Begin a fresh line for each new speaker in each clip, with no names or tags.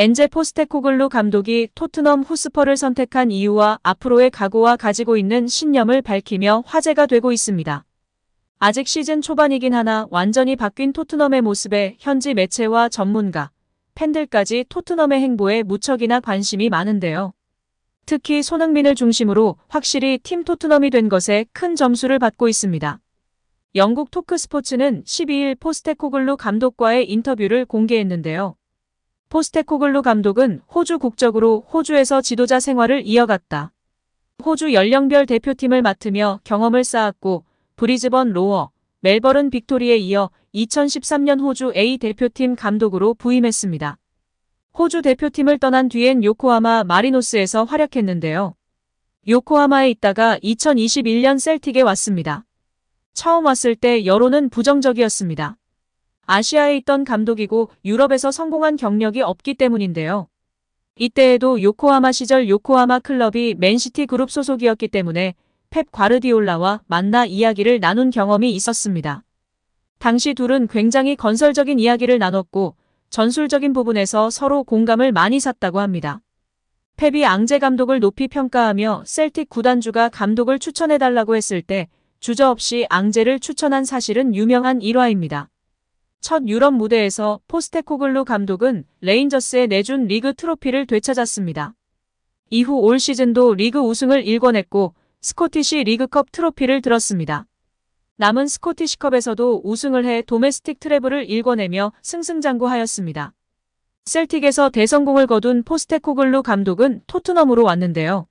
엔제 포스테코글루 감독이 토트넘 호스퍼를 선택한 이유와 앞으로의 각오와 가지고 있는 신념을 밝히며 화제가 되고 있습니다. 아직 시즌 초반이긴 하나 완전히 바뀐 토트넘의 모습에 현지 매체와 전문가, 팬들까지 토트넘의 행보에 무척이나 관심이 많은데요. 특히 손흥민을 중심으로 확실히 팀 토트넘이 된 것에 큰 점수를 받고 있습니다. 영국 토크스포츠는 12일 포스테코글루 감독과의 인터뷰를 공개했는데요. 포스테코글루 감독은 호주 국적으로 호주에서 지도자 생활을 이어갔다. 호주 연령별 대표팀을 맡으며 경험을 쌓았고 브리즈번 로어, 멜버른 빅토리에 이어 2013년 호주 A 대표팀 감독으로 부임했습니다. 호주 대표팀을 떠난 뒤엔 요코하마 마리노스에서 활약했는데요. 요코하마에 있다가 2021년 셀틱에 왔습니다. 처음 왔을 때 여론은 부정적이었습니다. 아시아에 있던 감독이고 유럽에서 성공한 경력이 없기 때문인데요. 이때에도 요코하마 시절 요코하마 클럽이 맨시티 그룹 소속이었기 때문에 펩 과르디올라와 만나 이야기를 나눈 경험이 있었습니다. 당시 둘은 굉장히 건설적인 이야기를 나눴고 전술적인 부분에서 서로 공감을 많이 샀다고 합니다. 펩이 앙제 감독을 높이 평가하며 셀틱 구단주가 감독을 추천해달라고 했을 때 주저없이 앙제를 추천한 사실은 유명한 일화입니다. 첫 유럽 무대에서 포스테코글루 감독은 레인저스에 내준 리그 트로피를 되찾았습니다. 이후 올 시즌도 리그 우승을 일궈냈고 스코티시 리그컵 트로피를 들었습니다. 남은 스코티시컵에서도 우승을 해 도메스틱 트래블을 일궈내며 승승장구하였습니다. 셀틱에서 대성공을 거둔 포스테코글루 감독은 토트넘으로 왔는데요.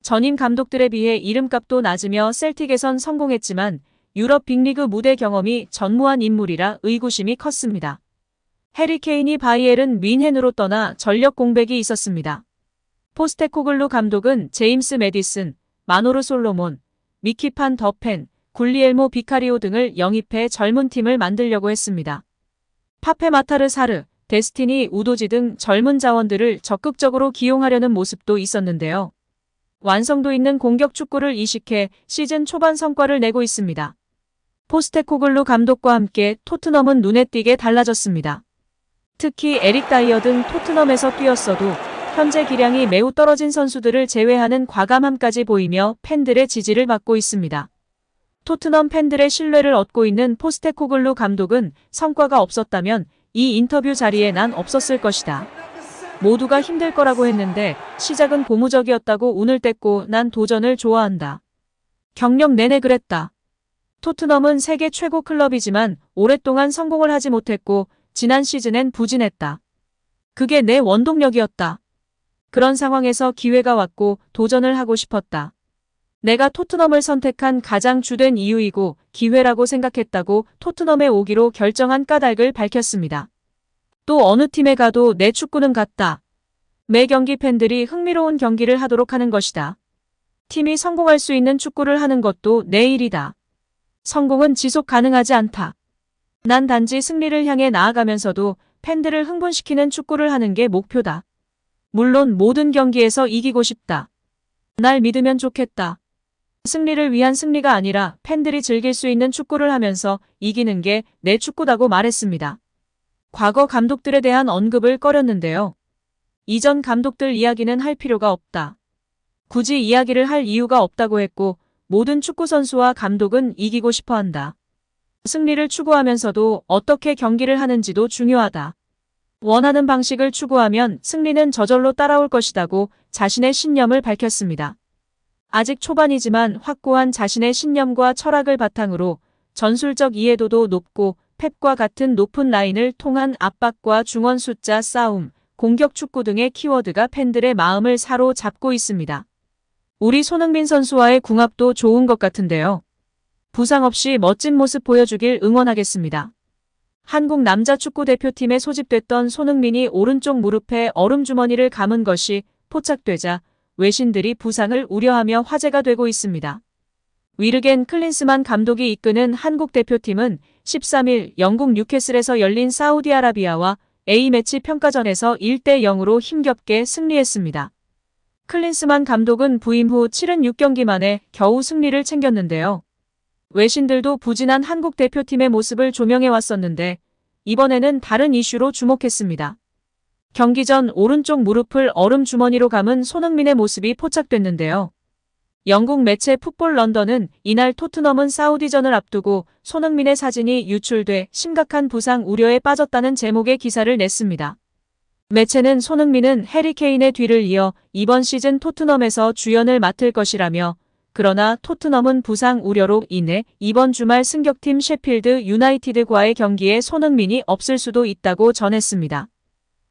전임 감독들에 비해 이름값도 낮으며 셀틱에선 성공했지만 유럽 빅리그 무대 경험이 전무한 인물이라 의구심이 컸습니다. 해리 케인이 바이에른 뮌헨으로 떠나 전력 공백이 있었습니다. 포스테코글루 감독은 제임스 매디슨, 마노르 솔로몬, 미키 판 더펜, 굴리엘모 비카리오 등을 영입해 젊은 팀을 만들려고 했습니다. 파페 마타르 사르, 데스티니 우도지 등 젊은 자원들을 적극적으로 기용하려는 모습도 있었는데요. 완성도 있는 공격 축구를 이식해 시즌 초반 성과를 내고 있습니다. 포스테코글루 감독과 함께 토트넘은 눈에 띄게 달라졌습니다. 특히 에릭 다이어 등 토트넘에서 뛰었어도 현재 기량이 매우 떨어진 선수들을 제외하는 과감함까지 보이며 팬들의 지지를 받고 있습니다. 토트넘 팬들의 신뢰를 얻고 있는 포스테코글루 감독은 성과가 없었다면 이 인터뷰 자리에 난 없었을 것이다. 모두가 힘들 거라고 했는데 시작은 고무적이었다고 운을 뗐고 난 도전을 좋아한다. 경력 내내 그랬다. 토트넘은 세계 최고 클럽이지만 오랫동안 성공을 하지 못했고 지난 시즌엔 부진했다. 그게 내 원동력이었다. 그런 상황에서 기회가 왔고 도전을 하고 싶었다. 내가 토트넘을 선택한 가장 주된 이유이고 기회라고 생각했다고 토트넘에 오기로 결정한 까닭을 밝혔습니다. 또 어느 팀에 가도 내 축구는 같다. 매 경기 팬들이 흥미로운 경기를 하도록 하는 것이다. 팀이 성공할 수 있는 축구를 하는 것도 내 일이다. 성공은 지속 가능하지 않다. 난 단지 승리를 향해 나아가면서도 팬들을 흥분시키는 축구를 하는 게 목표다. 물론 모든 경기에서 이기고 싶다. 날 믿으면 좋겠다. 승리를 위한 승리가 아니라 팬들이 즐길 수 있는 축구를 하면서 이기는 게 내 축구다고 말했습니다. 과거 감독들에 대한 언급을 꺼렸는데요. 이전 감독들 이야기는 할 필요가 없다. 굳이 이야기를 할 이유가 없다고 했고 모든 축구 선수와 감독은 이기고 싶어 한다. 승리를 추구하면서도 어떻게 경기를 하는지도 중요하다. 원하는 방식을 추구하면 승리는 저절로 따라올 것이라고 자신의 신념을 밝혔습니다. 아직 초반이지만 확고한 자신의 신념과 철학을 바탕으로 전술적 이해도도 높고 펩과 같은 높은 라인을 통한 압박과 중원 숫자 싸움, 공격 축구 등의 키워드가 팬들의 마음을 사로잡고 있습니다. 우리 손흥민 선수와의 궁합도 좋은 것 같은데요. 부상 없이 멋진 모습 보여주길 응원하겠습니다. 한국 남자 축구 대표팀에 소집됐던 손흥민이 오른쪽 무릎에 얼음주머니를 감은 것이 포착되자 외신들이 부상을 우려하며 화제가 되고 있습니다. 위르겐 클린스만 감독이 이끄는 한국 대표팀은 13일 영국 뉴캐슬에서 열린 사우디아라비아와 A매치 평가전에서 1대0으로 힘겹게 승리했습니다. 클린스만 감독은 부임 후 76경기 만에 겨우 승리를 챙겼는데요. 외신들도 부진한 한국 대표팀의 모습을 조명해 왔었는데 이번에는 다른 이슈로 주목했습니다. 경기 전 오른쪽 무릎을 얼음 주머니로 감은 손흥민의 모습이 포착됐는데요. 영국 매체 풋볼 런던은 이날 토트넘은 사우디전을 앞두고 손흥민의 사진이 유출돼 심각한 부상 우려에 빠졌다는 제목의 기사를 냈습니다. 매체는 손흥민은 해리 케인의 뒤를 이어 이번 시즌 토트넘에서 주연을 맡을 것이라며, 그러나 토트넘은 부상 우려로 인해 이번 주말 승격팀 셰필드 유나이티드과의 경기에 손흥민이 없을 수도 있다고 전했습니다.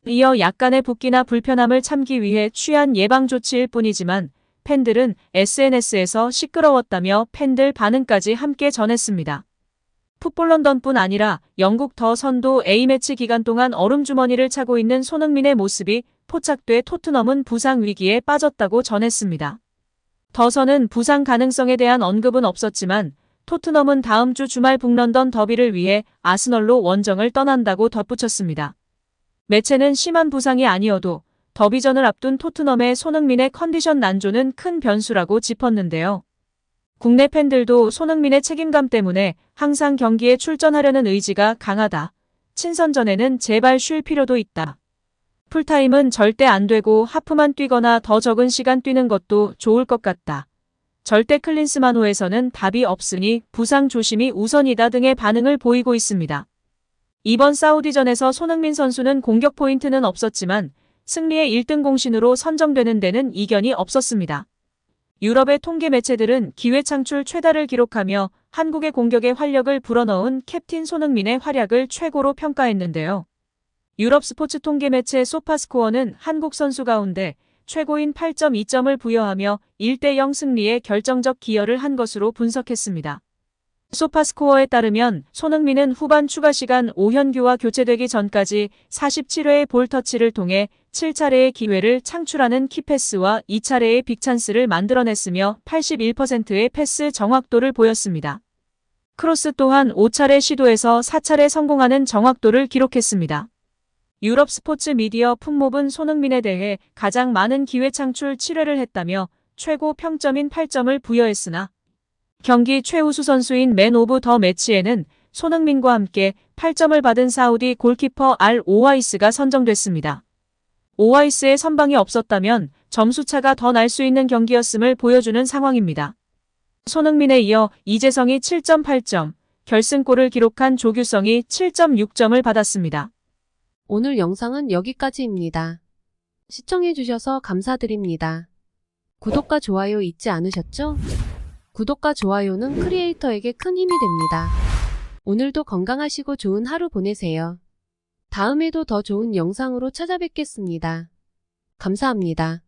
이어 약간의 붓기나 불편함을 참기 위해 취한 예방 조치일 뿐이지만 팬들은 SNS에서 시끄러웠다며 팬들 반응까지 함께 전했습니다. 풋볼 런던뿐 아니라 영국 더 선도 A매치 기간 동안 얼음주머니를 차고 있는 손흥민의 모습이 포착돼 토트넘은 부상 위기에 빠졌다고 전했습니다. 더 선은 부상 가능성에 대한 언급은 없었지만 토트넘은 다음 주 주말 북런던 더비를 위해 아스널로 원정을 떠난다고 덧붙였습니다. 매체는 심한 부상이 아니어도 더비전을 앞둔 토트넘의 손흥민의 컨디션 난조는 큰 변수라고 짚었는데요. 국내 팬들도 손흥민의 책임감 때문에 항상 경기에 출전하려는 의지가 강하다. 친선전에는 제발 쉴 필요도 있다. 풀타임은 절대 안 되고 하프만 뛰거나 더 적은 시간 뛰는 것도 좋을 것 같다. 절대 클린스만호에서는 답이 없으니 부상 조심이 우선이다 등의 반응을 보이고 있습니다. 이번 사우디전에서 손흥민 선수는 공격 포인트는 없었지만 승리의 1등 공신으로 선정되는 데는 이견이 없었습니다. 유럽의 통계 매체들은 기회 창출 최다를 기록하며 한국의 공격에 활력을 불어넣은 캡틴 손흥민의 활약을 최고로 평가했는데요. 유럽 스포츠 통계 매체 소파스코어는 한국 선수 가운데 최고인 8.2점을 부여하며 1대0 승리에 결정적 기여를 한 것으로 분석했습니다. 소파스코어에 따르면 손흥민은 후반 추가 시간 오현규와 교체되기 전까지 47회의 볼터치를 통해 7차례의 기회를 창출하는 키패스와 2차례의 빅찬스를 만들어냈으며 81%의 패스 정확도를 보였습니다. 크로스 또한 5차례 시도에서 4차례 성공하는 정확도를 기록했습니다. 유럽 스포츠 미디어 품목은 손흥민에 대해 가장 많은 기회 창출 7회를 했다며 최고 평점인 8점을 부여했으나 경기 최우수 선수인 맨 오브 더 매치에는 손흥민과 함께 8점을 받은 사우디 골키퍼 알 오와이스가 선정됐습니다. 오와이스의 선방이 없었다면 점수차가 더 날 수 있는 경기였음을 보여주는 상황입니다. 손흥민에 이어 이재성이 7.8점, 결승골을 기록한 조규성이 7.6점을 받았습니다.
오늘 영상은 여기까지입니다. 시청해주셔서 감사드립니다. 구독과 좋아요 잊지 않으셨죠? 구독과 좋아요는 크리에이터에게 큰 힘이 됩니다. 오늘도 건강하시고 좋은 하루 보내세요. 다음에도 더 좋은 영상으로 찾아뵙겠습니다. 감사합니다.